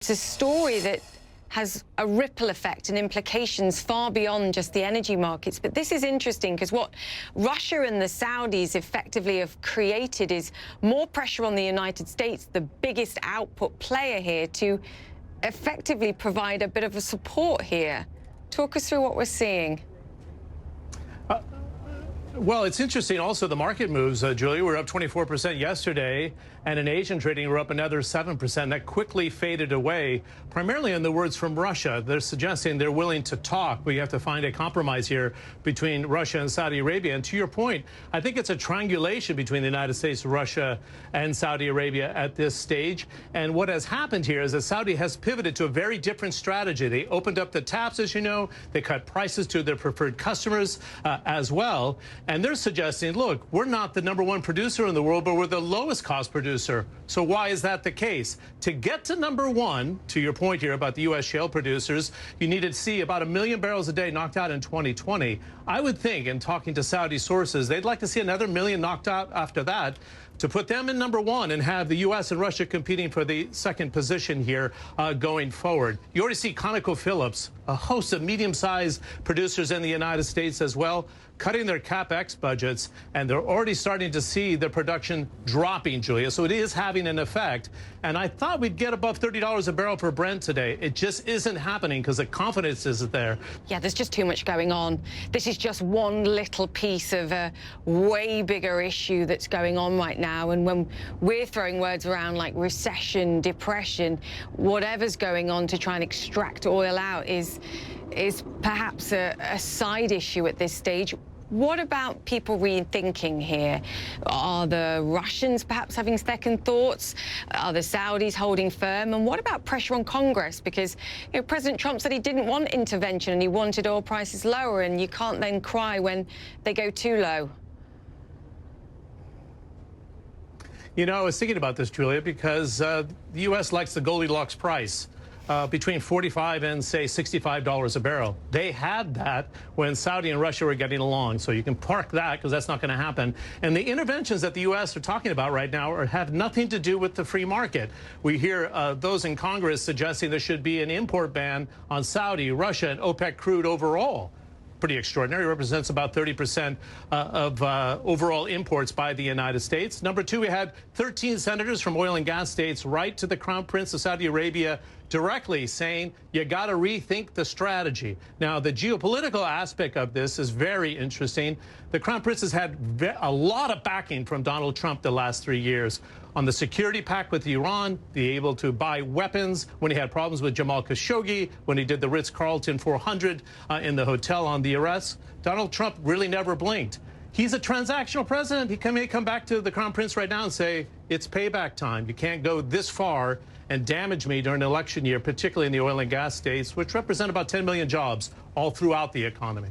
It's a story that has a ripple effect and implications far beyond just the energy markets. But this is interesting because what Russia and the Saudis effectively have created is more pressure on the United States, the biggest output player here, to effectively provide a bit of a support here. Talk us through what we're seeing. Well, it's interesting also the market moves, Julia. We're up 24% yesterday, and in Asian trading, we're up another 7%. That quickly faded away, primarily in the words from Russia. They're suggesting they're willing to talk. We have to find a compromise here between Russia and Saudi Arabia. And to your point, I think it's a triangulation between the United States, Russia, and Saudi Arabia at this stage. And what has happened here is that Saudi has pivoted to a very different strategy. They opened up the taps, as you know. They cut prices to their preferred customers as well. And they're suggesting, look, we're not the #1 producer in the world, but we're the lowest cost producer. So why is that the case? To get to #1, to your point here about the U.S. shale producers, you need to see about 1 million barrels a day knocked out in 2020. I would think, in talking to Saudi sources, they'd like to see another million knocked out after that to put them in #1 and have the U.S. and Russia competing for the second position here going forward. You already see ConocoPhillips, a host of medium-sized producers in the United States as well, cutting their CapEx budgets, and they're already starting to see their production dropping, Julia. So it is having an effect. And I thought we'd get above $30 a barrel for Brent today. It just isn't happening because the confidence isn't there. Yeah, there's just too much going on. This is just one little piece of a way bigger issue that's going on right now. And when we're throwing words around like recession, depression, whatever's going on to try and extract oil out is perhaps a side issue at this stage. What about people rethinking here? Are the Russians perhaps having second thoughts? Are the Saudis holding firm? And what about pressure on Congress? Because President Trump said he didn't want intervention and he wanted oil prices lower, and you can't then cry when they go too low. You know, I was thinking about this, Julia, because the U.S. likes the Goldilocks price. Between $45 and, say, $65 a barrel. They had that when Saudi and Russia were getting along, so you can park that because that's not going to happen. And the interventions that the U.S. are talking about right now have nothing to do with the free market. We hear those in Congress suggesting there should be an import ban on Saudi, Russia, and OPEC crude overall. Pretty extraordinary. It represents about 30% of overall imports by the United States. #2, we had 13 senators from oil and gas states write to the Crown Prince of Saudi Arabia directly saying you got to rethink the strategy. Now, the geopolitical aspect of this is very interesting. The Crown Prince has had a lot of backing from Donald Trump the last 3 years on the security pact with Iran, be able to buy weapons when he had problems with Jamal Khashoggi, when he did the Ritz-Carlton 400 in the hotel on the arrest. Donald Trump really never blinked. He's a transactional president. He may come back to the Crown Prince right now and say, it's payback time. You can't go this far and damage me during an election year, particularly in the oil and gas states, which represent about 10 million jobs all throughout the economy.